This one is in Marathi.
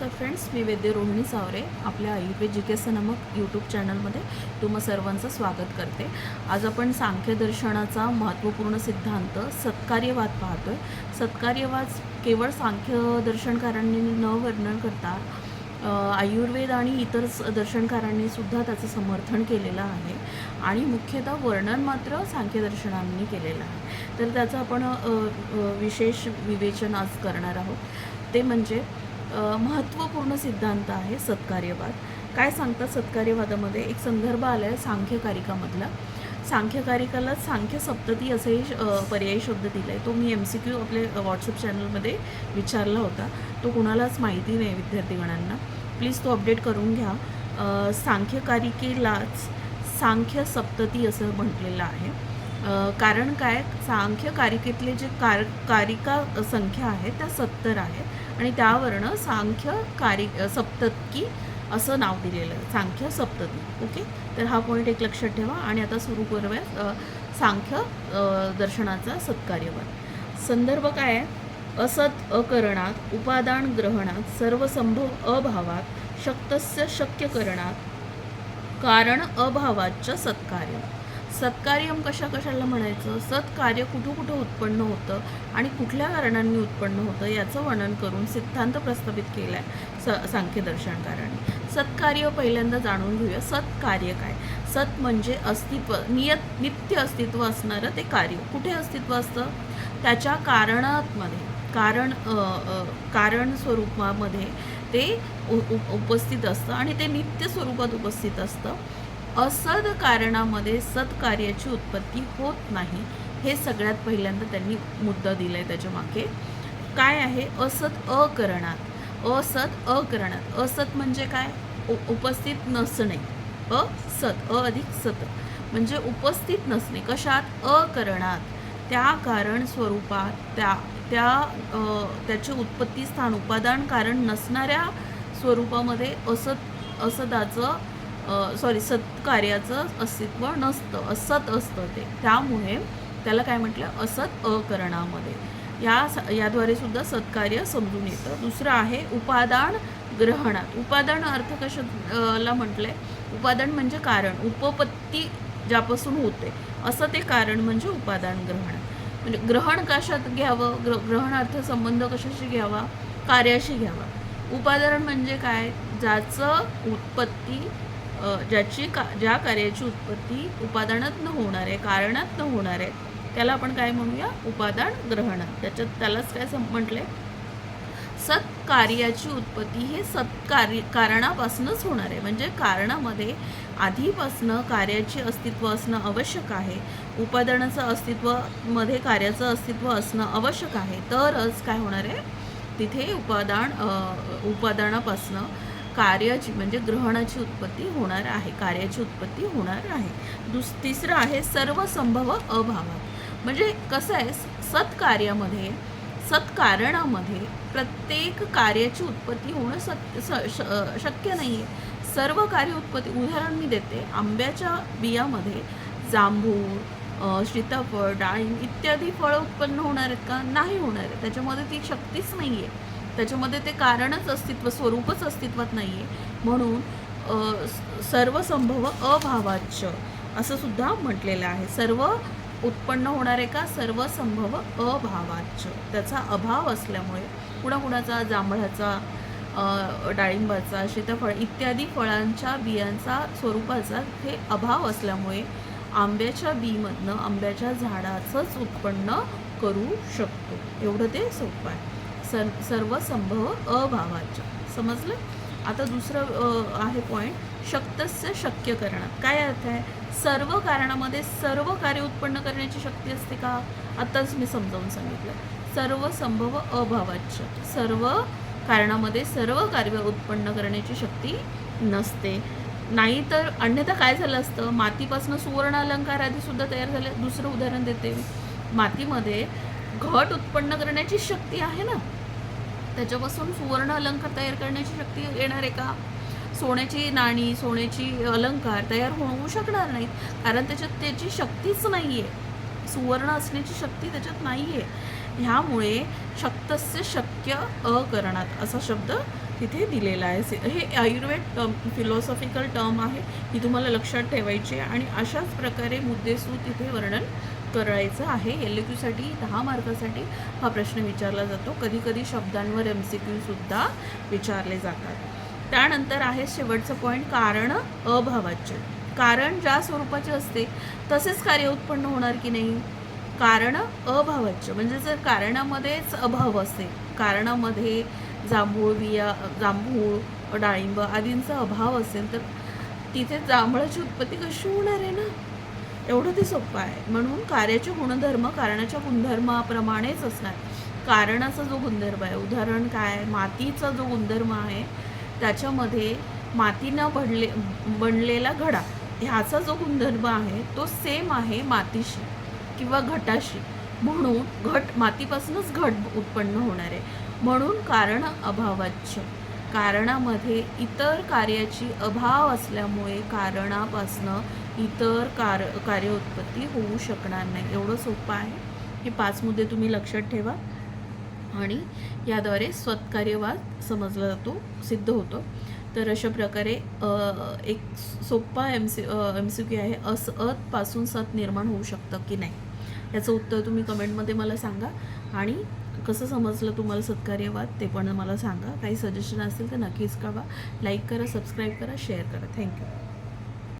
नमस्कार फ्रेंड्स, मी वैद्य रोहिणी सावरे आपल्या आयुर्वेद जिज्ञासा नामक यूट्यूब चॅनलमध्ये तुम्हा सर्वांचं स्वागत करते। आज आपण सांख्यदर्शनाचा महत्त्वपूर्ण सिद्धांत सत्कार्यवाद पाहतोय। सत्कार्यवाद केवळ सांख्यदर्शनकारांनी न वर्णन करता आयुर्वेद आणि इतर दर्शनकारांनी सुद्धा त्याचं समर्थन केलेलं आहे आणि मुख्यतः वर्णन मात्र सांख्यदर्शनांनी केलेलं आहे। तर त्याचं आपण विशेष विवेचन आज करणार आहोत। ते म्हणजे महत्त्वपूर्ण सिद्धांत आहे सत्कार्यवाद। काय सांगतात सत्कार्यवादामध्ये? एक संदर्भ आला आहे सांख्यकारिकामधला। सांख्यकारिकाला सांख्य सप्तती असेही पर्यायी शब्द दिला आहे। तो मी MCQ आपले व्हॉट्सअप चॅनलमध्ये विचारला होता, तो कुणालाच माहिती नाही विद्यार्थीगणांना। प्लीज तो अपडेट करून घ्या। सांख्यकारिकेलाच सांख्य सप्तती असं म्हटलेलं आहे। कारण काय, सांख्यकारिकेतले जे कारिका संख्या आहे त्या 70 आहेत आणि त्यावरनं सप्तकी असं नाव दिलेलं आहे, सांख्य सप्तती। ओके, तर हा पॉईंट एक लक्षात ठेवा आणि आता सुरू करूया सांख्य दर्शनाचा सत्कार्यवाद। संदर्भ काय आहे? असत अकरणात उपादान ग्रहणात सर्वसंभव अभावात शक्तस्य शक्यकरणात कारण अभावाच्च सत्कार्य। सत्कार्यम कशाला म्हणायचं? सत्कार्य कुठं उत्पन्न होतं आणि कुठल्या कारणांनी उत्पन्न होतं याचं वर्णन करून सिद्धांत प्रस्थापित केला आहे सांख्यदर्शनकारांनी। सत्कार्य पहिल्यांदा जाणून घेऊया। सत्कार्य काय? सत म्हणजे अस्तित्व, नित्य अस्तित्व असणारं ते कार्य। कुठे अस्तित्व असतं? त्याच्या कारणामध्ये, कारण स्वरूपामध्ये ते उपस्थित असतं आणि ते नित्य स्वरूपात उपस्थित असतं। असद कारणामध्ये सत्कार्याची उत्पत्ती होत नाही, हे सगळ्यात पहिल्यांदा त्यांनी मुद्दा दिला आहे। त्याच्या मागे काय आहे? असत अकरणात। असत म्हणजे काय? उपस्थित नसणे। असत अधिक सत म्हणजे उपस्थित नसणे। कशात? अकरणात, त्या कारण स्वरूपात, त्याचे उत्पत्ती स्थान उपादान कारण नसणाऱ्या स्वरूपामध्ये सत्कार्याचं अस्तित्व नसतं, असत असतं ते। त्यामुळे त्याला काय म्हटलं? असत अकरणामध्ये। याद्वारे सुद्धा सत्कार्य समजून येतं। दुसरं आहे उपादान ग्रहणात। उपादान अर्थ कशाला म्हटलंय? उपादान म्हणजे कारण, उपपत्ती ज्यापासून होते असं ते कारण म्हणजे उपादान ग्रहण। म्हणजे ग्रहण कशात घ्यावं? ग्रहण अर्थ संबंध कशाशी घ्यावा? कार्याशी घ्यावा। उपादान म्हणजे काय? ज्याचं उत्पत्ती ज्या कार्याची उत्पत्ती उपादानात न होणार आहे, कारणात न होणार आहे, त्याला आपण काय म्हणूया? उपादान ग्रहण। त्यालाच काय म्हटलंय? सत्कार्याची उत्पत्ती हे कारणापासूनच होणार आहे। म्हणजे कारणामध्ये आधीपासनं कार्याचे अस्तित्व असणं आवश्यक आहे, उपादानाचं अस्तित्व मध्ये कार्याचं अस्तित्व असणं आवश्यक आहे, तरच काय होणार आहे? तिथे उपादानापासनं कार्याची म्हणजे ग्रहणाची उत्पत्ती होणार आहे, कार्याची उत्पत्ती होणार आहे। तिसरं आहे सर्वसंभव अभावात। म्हणजे कसं आहे, सत्कारणामध्ये प्रत्येक कार्याची उत्पत्ती होणं शक्य नाही आहे। सर्व कार्य उत्पत्ती, उदाहरण मी देते, आंब्याच्या बियामध्ये जांभूळ, सीताफळ, डाळिंब इत्यादी फळं उत्पन्न होणार आहेत का? नाही होणार आहे। त्याच्यामध्ये ती शक्तीच नाही आहे, त्याच्यामध्ये ते कारणच स्वरूपच अस्तित्वात नाही आहे। म्हणून सर्वसंभव अभावाच्य असं सुद्धा म्हटलेलं आहे। सर्व उत्पन्न होणार आहे का? सर्वसंभव अभावाच्य, त्याचा अभाव असल्यामुळे कुणाचा? जांभळाचा, डाळिंबाचा, सीताफळ इत्यादी फळांच्या बियांचा स्वरूपाचा हे अभाव असल्यामुळे आंब्याच्या बीमधनं आंब्याच्या झाडाचंच उत्पन्न करू शकतो। एवढं ते सोपं आहे। सर्वसंभव अभावाच्य समजलं? आता दुसरं आहे पॉईंट, शक्तस्य शक्यकरणात। काय अर्थ आहे? सर्व कारणामध्ये सर्व कार्य उत्पन्न करण्याची शक्ती असते का? आताच मी समजावून सांगितलं। सर्वसंभव अभावाच्य, सर्व कारणामध्ये सर्व कार्य उत्पन्न करण्याची शक्ती नसते। नाहीतर अन्यथा काय झालं असतं? मातीपासून सुवर्ण अलंकार आधी सुद्धा तयार झाले। दुसरं उदाहरण देते, मातीमध्ये घट उत्पन्न करण्याची शक्ती आहे ना, त्याच्यापासून सुवर्ण अलंकार तयार करण्याची शक्ती येणार आहे का? सोन्याची नाणी, सोन्याची अलंकार तयार होऊ शकणार नाहीत, कारण त्याची शक्तीच नाही आहे, सुवर्ण असण्याची शक्ती त्याच्यात नाही आहे। ह्यामुळे शक्तस्य शक्य अकरणात असा शब्द तिथे दिलेला आहे. हे आयुर्वेद टर्म फिलॉसॉफिकल टर्म आहे, ही तुम्हाला लक्षात ठेवायची आहे आणि अशाच प्रकारे मुद्देसूद तिथे वर्णन करायचं आहे. LQ साठी 10 मार्कासाठी हा प्रश्न विचारला जातो. कधी-कधी शब्दांवर MCQ सुद्धा विचारले जातात. त्यानंतर आहे शेवटचं पॉईंट, कारण अभावाचे. कारण ज्या स्वरूपाचे असते तसेच कार्य उत्पन्न होणार की नाही. कारण अभावाचे म्हणजे जर कारणामध्येच अभाव असेल, कारणामध्ये जांभूळ, डाळिंब आदींचा अभाव असेल तर तिथे जांभळाची उत्पत्ती कशी होणार आहे ना. एवढं ते सोपं आहे. म्हणून कार्याचे गुणधर्म कारणाच्या गुणधर्माप्रमाणेच असणार. कारणाचा जो गुणधर्म आहे, उदाहरण काय, मातीचा जो गुणधर्म आहे त्याच्यामध्ये मातीनं बनलेला घडा ह्याचा जो गुणधर्म आहे तो सेम आहे मातीशी किंवा घटाशी. म्हणून मातीपासूनच घट उत्पन्न होणार आहे. म्हणून कारण अभावाच्य. कारणामध्ये इतर कार्याची अभाव असल्यामुळे कारणापासनं इतर कार्य उत्पत्ती होऊ शकणार नाही. एवढं सोपं आहे. हे 5 मुद्दे तुम्ही लक्षात ठेवा आणि याद्वारे स्वतकार्यवाद समजला जातो, सिद्ध होतो. तर अशा प्रकारे एक सोपा MCQ आहे, पासून सत निर्माण होऊ शकतं की नाही, याचं उत्तर तुम्ही कमेंटमध्ये मला सांगा. आणि कसं समजलं तुम्हाला सत्कार्यवाद ते पण मला सांगा. काही सजेशन असेल तर नक्कीच कळवा. लाईक करा, सबस्क्राईब करा, शेअर करा. थँक्यू.